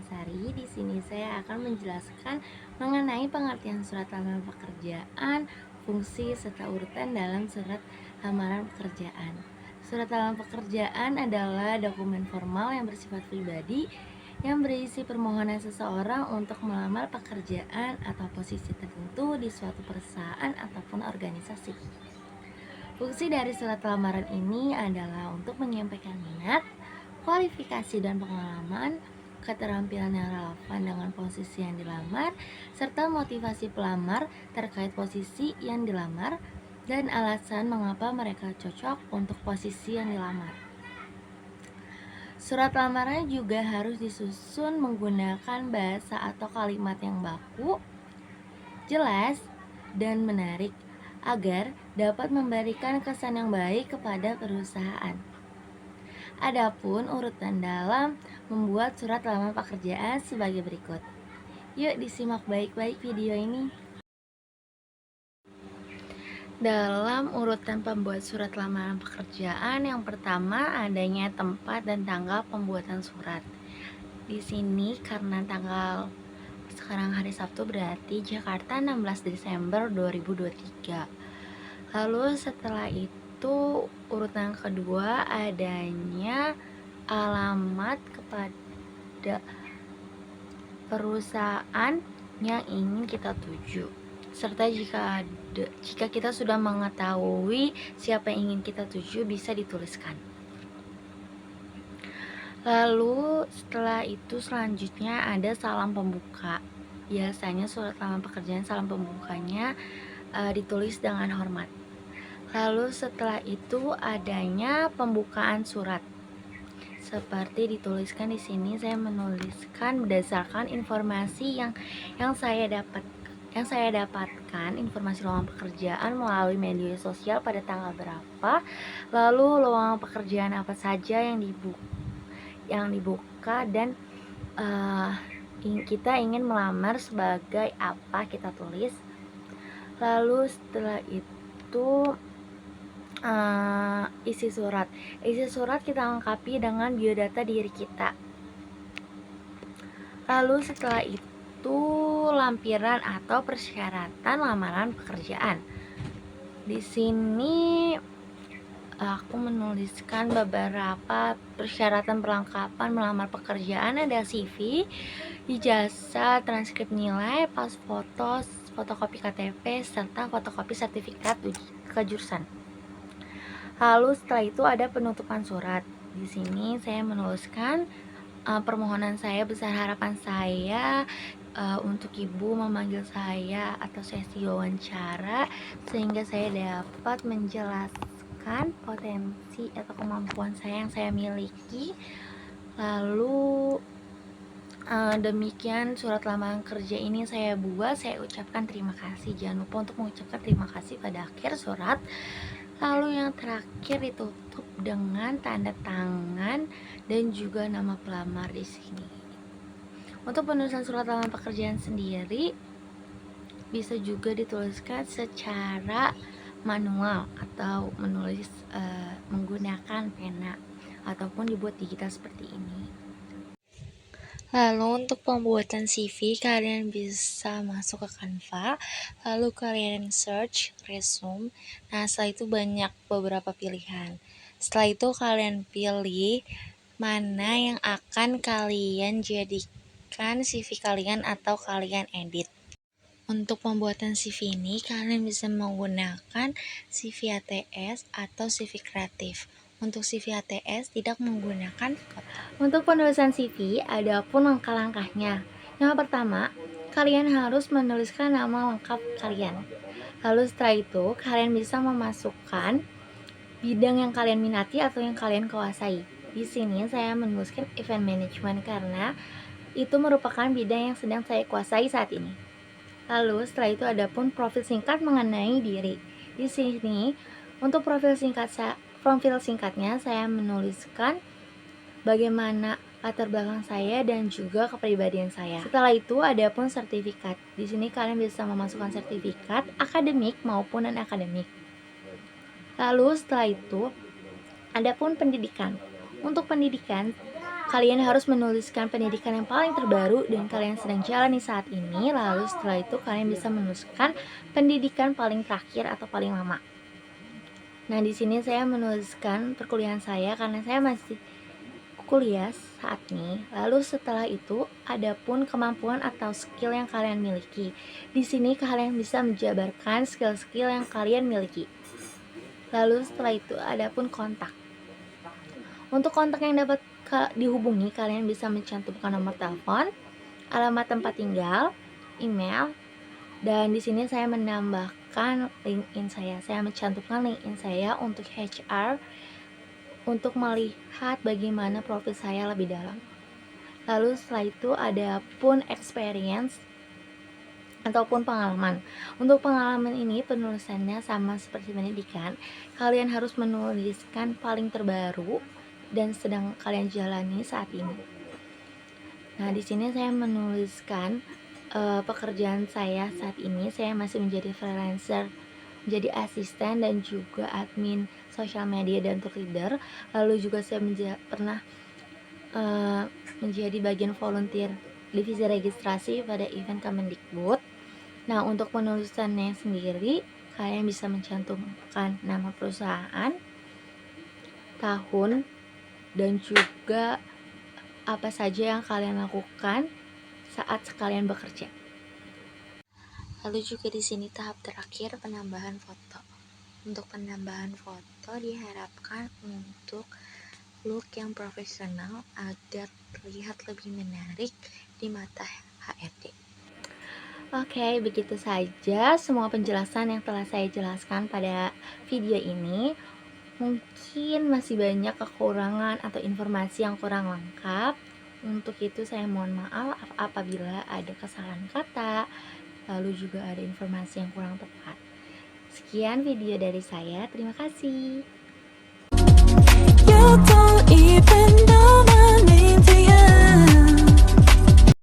Sari. Di sini saya akan menjelaskan mengenai pengertian surat lamaran pekerjaan, fungsi serta urutan dalam surat lamaran pekerjaan. Surat lamaran pekerjaan adalah dokumen formal yang bersifat pribadi yang berisi permohonan seseorang untuk melamar pekerjaan atau posisi tertentu di suatu perusahaan ataupun organisasi. Fungsi dari surat lamaran ini adalah untuk menyampaikan minat, kualifikasi dan pengalaman, keterampilan yang relevan dengan posisi yang dilamar, serta motivasi pelamar terkait posisi yang dilamar, dan alasan mengapa mereka cocok untuk posisi yang dilamar. Surat lamaran juga harus disusun menggunakan bahasa atau kalimat yang baku, jelas, dan menarik agar dapat memberikan kesan yang baik kepada perusahaan. Adapun urutan dalam membuat surat lamaran pekerjaan sebagai berikut. Yuk disimak baik-baik video ini. Dalam urutan pembuat surat lamaran pekerjaan, yang pertama adanya tempat dan tanggal pembuatan surat. Di sini karena tanggal sekarang hari Sabtu berarti Jakarta 16 Desember 2023. Lalu setelah itu urutan kedua adanya alamat kepada perusahaan yang ingin kita tuju, serta jika kita sudah mengetahui siapa yang ingin kita tuju bisa dituliskan. Lalu setelah itu selanjutnya ada salam pembuka. Biasanya surat lamaran pekerjaan salam pembukanya ditulis dengan hormat. Lalu setelah itu adanya pembukaan surat. Seperti dituliskan di sini, saya menuliskan berdasarkan informasi yang saya dapatkan informasi lowongan pekerjaan melalui media sosial pada tanggal berapa, lalu lowongan pekerjaan apa saja yang dibuka dan kita ingin melamar sebagai apa, kita tulis. Lalu setelah itu isi surat kita lengkapi dengan biodata diri kita. Lalu setelah itu lampiran atau persyaratan lamaran pekerjaan. Di sini aku menuliskan beberapa persyaratan perlengkapan melamar pekerjaan. Ada CV, ijazah, transkrip nilai, pas foto, fotokopi KTP, serta fotokopi sertifikat kejurusan. Lalu setelah itu ada penutupan surat. Di sini saya menuliskan permohonan saya, besar harapan saya untuk ibu memanggil saya atau sesi wawancara sehingga saya dapat menjelaskan potensi atau kemampuan saya yang saya miliki. Lalu demikian surat lamaran kerja ini saya buat. Saya ucapkan terima kasih. Jangan lupa untuk mengucapkan terima kasih pada akhir surat. Lalu yang terakhir ditutup dengan tanda tangan dan juga nama pelamar di sini. Untuk penulisan surat lamaran pekerjaan sendiri bisa juga dituliskan secara manual atau menulis menggunakan pena ataupun dibuat digital seperti ini. Lalu untuk pembuatan CV kalian bisa masuk ke Canva, lalu kalian search resume. Nah setelah itu banyak beberapa pilihan. Setelah itu kalian pilih mana yang akan kalian jadikan CV kalian atau kalian edit. Untuk pembuatan CV ini kalian bisa menggunakan CV ATS atau CV kreatif. Untuk CV ATS tidak menggunakan foto. Untuk penulisan CV ada pun langkah-langkahnya. Yang pertama, kalian harus menuliskan nama lengkap kalian. Lalu setelah itu kalian bisa memasukkan bidang yang kalian minati atau yang kalian kuasai. Di sini saya menuliskan event management karena itu merupakan bidang yang sedang saya kuasai saat ini. Lalu setelah itu ada pun profil singkat mengenai diri. Di sini untuk profil singkatnya saya menuliskan bagaimana latar belakang saya dan juga kepribadian saya. Setelah itu ada pun sertifikat. Di sini kalian bisa memasukkan sertifikat akademik maupun non akademik. Lalu setelah itu ada pun pendidikan. Untuk pendidikan kalian harus menuliskan pendidikan yang paling terbaru dan kalian sedang jalani saat ini. Lalu setelah itu kalian bisa menuliskan pendidikan paling terakhir atau paling lama. Nah, di sini saya menuliskan perkuliahan saya karena saya masih kuliah saat ini. Lalu setelah itu, adapun kemampuan atau skill yang kalian miliki. Di sini kalian bisa menjabarkan skill-skill yang kalian miliki. Lalu setelah itu, adapun kontak. Untuk kontak yang dapat dihubungi, kalian bisa mencantumkan nomor telepon, alamat tempat tinggal, email, dan di sini saya menambahkan LinkedIn saya. Saya mencantumkan LinkedIn saya untuk HR untuk melihat bagaimana profil saya lebih dalam. Lalu setelah itu ada pun experience ataupun pengalaman. Untuk pengalaman ini penulisannya sama seperti pendidikan. Kalian harus menuliskan paling terbaru dan sedang kalian jalani saat ini. Nah, di sini saya menuliskan pekerjaan saya saat ini. Saya masih menjadi freelancer, menjadi asisten dan juga admin sosial media dan tour leader. Lalu juga saya pernah menjadi bagian volunteer divisi registrasi pada event Kemendikbud. Nah, untuk penulisannya sendiri kalian bisa mencantumkan nama perusahaan, tahun, dan juga apa saja yang kalian lakukan saat kalian bekerja. Lalu juga di sini tahap terakhir penambahan foto. Untuk penambahan foto diharapkan untuk look yang profesional agar terlihat lebih menarik di mata HRD. Oke, begitu saja semua penjelasan yang telah saya jelaskan pada video ini. Mungkin masih banyak kekurangan atau informasi yang kurang lengkap. Untuk itu saya mohon maaf apabila ada kesalahan kata, lalu juga ada informasi yang kurang tepat. Sekian video dari saya, terima kasih. You don't even